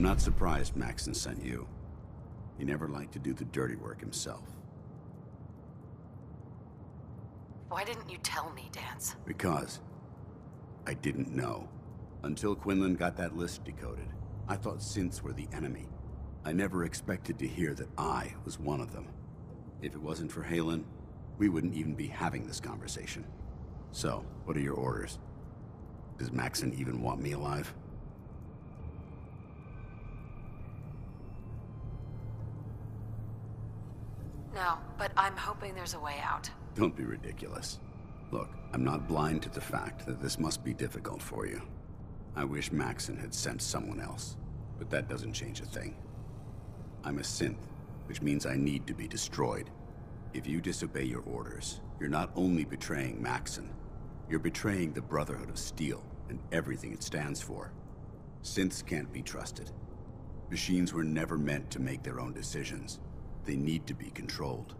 I'm not surprised Maxon sent you. He never liked to do the dirty work himself. Why didn't you tell me, Dance? Because I didn't know. Until Quinlan got that list decoded, I thought synths were the enemy. I never expected to hear that I was one of them. If it wasn't for Halen, we wouldn't even be having this conversation. So, what are your orders? Does Maxon even want me alive? No, but I'm hoping there's a way out. Don't be ridiculous. Look, I'm not blind to the fact that this must be difficult for you. I wish Maxon had sent someone else, but that doesn't change a thing. I'm a synth, which means I need to be destroyed. If you disobey your orders, you're not only betraying Maxon, you're betraying the Brotherhood of Steel and everything it stands for. Synths can't be trusted. Machines were never meant to make their own decisions. They need to be controlled.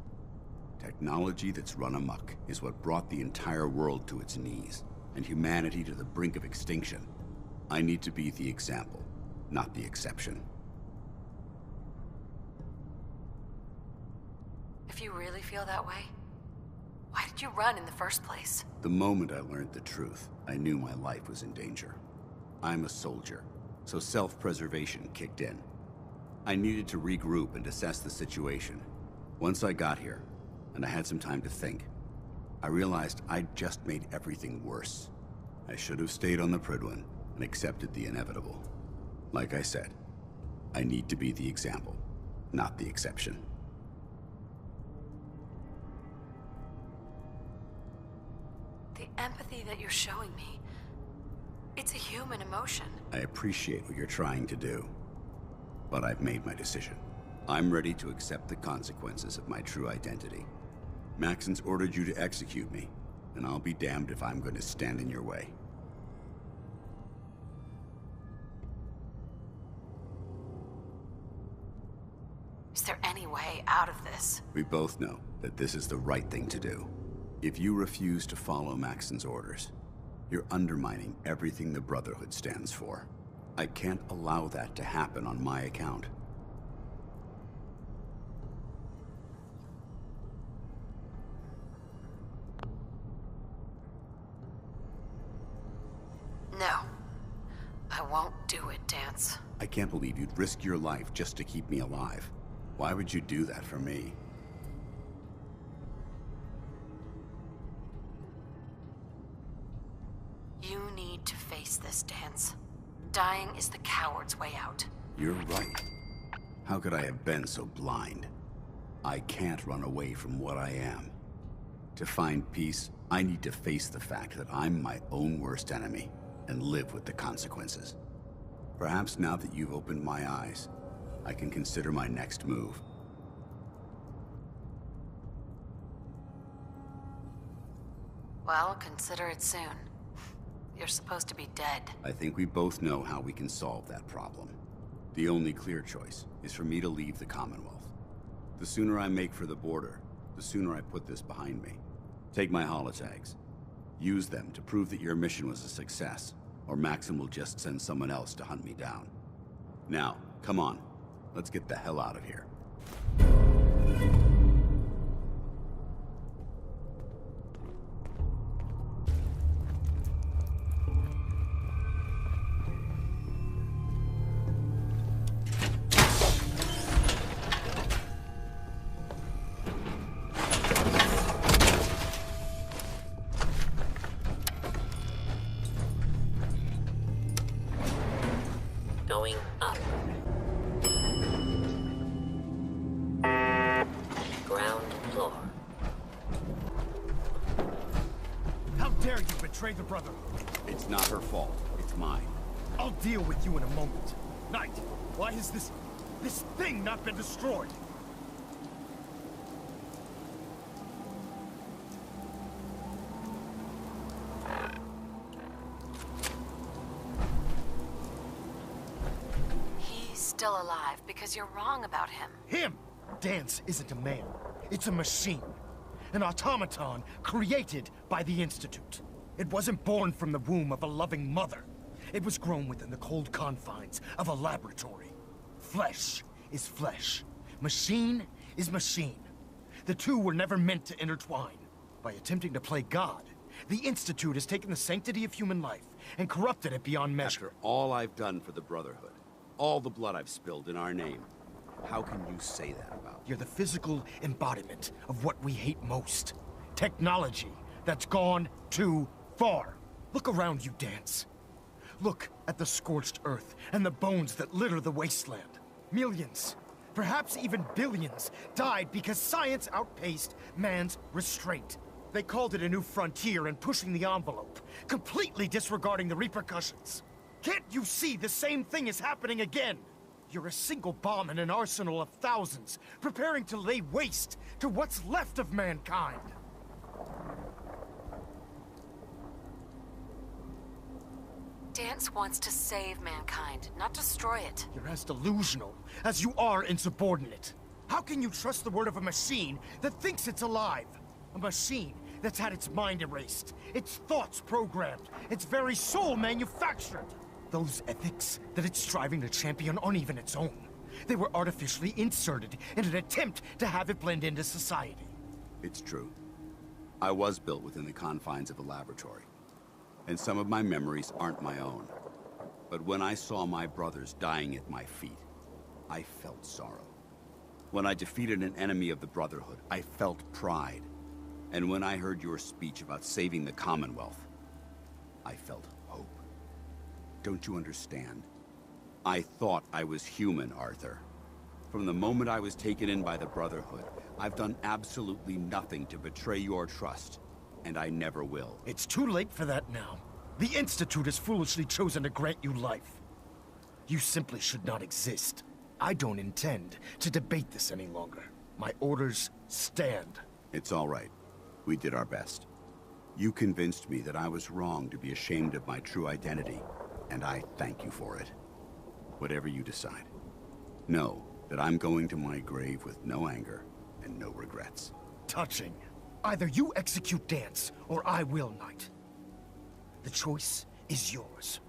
Technology that's run amok is what brought the entire world to its knees, and humanity to the brink of extinction. I need to be the example, not the exception. If you really feel that way, why did you run in the first place? The moment I learned the truth, I knew my life was in danger. I'm a soldier, so self-preservation kicked in. I needed to regroup and assess the situation. Once I got here, and I had some time to think, I realized I'd just made everything worse. I should have stayed on the Prydwen and accepted the inevitable. Like I said, I need to be the example, not the exception. The empathy that you're showing me, it's a human emotion. I appreciate what you're trying to do, but I've made my decision. I'm ready to accept the consequences of my true identity. Maxon's ordered you to execute me, and I'll be damned if I'm going to stand in your way. Is there any way out of this? We both know that this is the right thing to do. If you refuse to follow Maxon's orders, you're undermining everything the Brotherhood stands for. I can't allow that to happen on my account. No. I won't do it, Dance. I can't believe you'd risk your life just to keep me alive. Why would you do that for me? You need to face this, Dance. Dying is the coward's way out. You're right. How could I have been so blind? I can't run away from what I am. To find peace, I need to face the fact that I'm my own worst enemy and live with the consequences. Perhaps now that you've opened my eyes, I can consider my next move. Well, consider it soon. You're supposed to be dead. I think we both know how we can solve that problem. The only clear choice is for me to leave the Commonwealth. The sooner I make for the border, the sooner I put this behind me. Take my holotags. Use them to prove that your mission was a success, or Maxon will just send someone else to hunt me down. Now, come on. Let's get the hell out of here. Going up. Ground floor. How dare you betray the Brotherhood? It's not her fault. It's mine. I'll deal with you in a moment. Knight, why has this thing not been destroyed? He's still alive because you're wrong about him. Him! Dance isn't a man. It's a machine. An automaton created by the Institute. It wasn't born from the womb of a loving mother. It was grown within the cold confines of a laboratory. Flesh is flesh. Machine is machine. The two were never meant to intertwine. By attempting to play God, the Institute has taken the sanctity of human life and corrupted it beyond measure. After all I've done for the Brotherhood, all the blood I've spilled in our name, how can you say that about me? You're the physical embodiment of what we hate most. Technology that's gone too far. Look around you, Dance. Look at the scorched earth and the bones that litter the wasteland. Millions, perhaps even billions, died because science outpaced man's restraint. They called it a new frontier and pushing the envelope, completely disregarding the repercussions. Can't you see the same thing is happening again? You're a single bomb in an arsenal of thousands, preparing to lay waste to what's left of mankind. Dance wants to save mankind, not destroy it. You're as delusional as you are insubordinate. How can you trust the word of a machine that thinks it's alive? A machine that's had its mind erased, its thoughts programmed, its very soul manufactured. Those ethics that it's striving to champion aren't even its own. They were artificially inserted in an attempt to have it blend into society. It's true. I was built within the confines of a laboratory, and some of my memories aren't my own. But when I saw my brothers dying at my feet, I felt sorrow. When I defeated an enemy of the Brotherhood, I felt pride. And when I heard your speech about saving the Commonwealth, I felt hope. Don't you understand? I thought I was human, Arthur. From the moment I was taken in by the Brotherhood, I've done absolutely nothing to betray your trust, and I never will. It's too late for that now. The Institute has foolishly chosen to grant you life. You simply should not exist. I don't intend to debate this any longer. My orders stand. It's all right. We did our best. You convinced me that I was wrong to be ashamed of my true identity, and I thank you for it. Whatever you decide, know that I'm going to my grave with no anger and no regrets. Touching. Either you execute Dance, or I will, Knight. The choice is yours.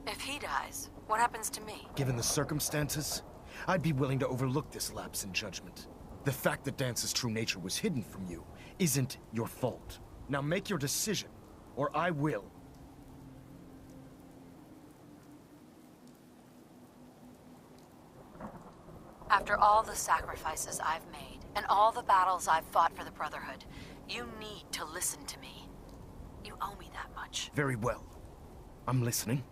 If he dies, what happens to me? Given the circumstances, I'd be willing to overlook this lapse in judgment. The fact that Dance's true nature was hidden from you isn't your fault. Now make your decision, or I will. After all the sacrifices I've made, and all the battles I've fought for the Brotherhood, you need to listen to me. You owe me that much. Very well. I'm listening.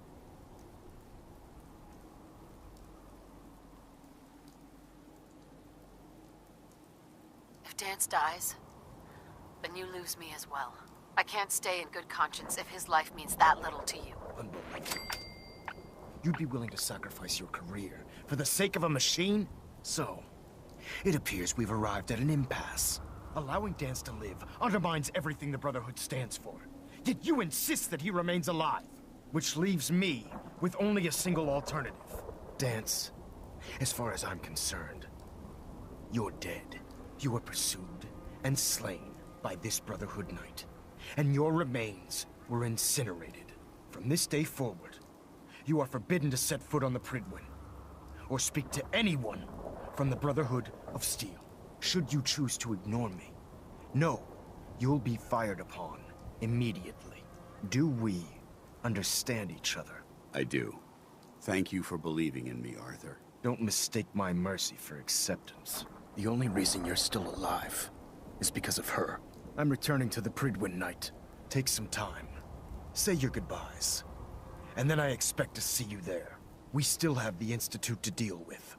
If Dance dies, then you lose me as well. I can't stay in good conscience if his life means that little to you. Unbelievable. You'd be willing to sacrifice your career for the sake of a machine? So, it appears we've arrived at an impasse. Allowing Dance to live undermines everything the Brotherhood stands for. Yet you insist that he remains alive. Which leaves me with only a single alternative. Dance, as far as I'm concerned, you're dead. You were pursued and slain by this Brotherhood Knight. And your remains were incinerated. From this day forward, you are forbidden to set foot on the Pridwin, or speak to anyone from the Brotherhood of Steel. Should you choose to ignore me, know you'll be fired upon immediately. Do we understand each other? I do. Thank you for believing in me, Arthur. Don't mistake my mercy for acceptance. The only reason you're still alive is because of her. I'm returning to the Pridwin Knight. Take some time. Say your goodbyes. And then I expect to see you there. We still have the Institute to deal with.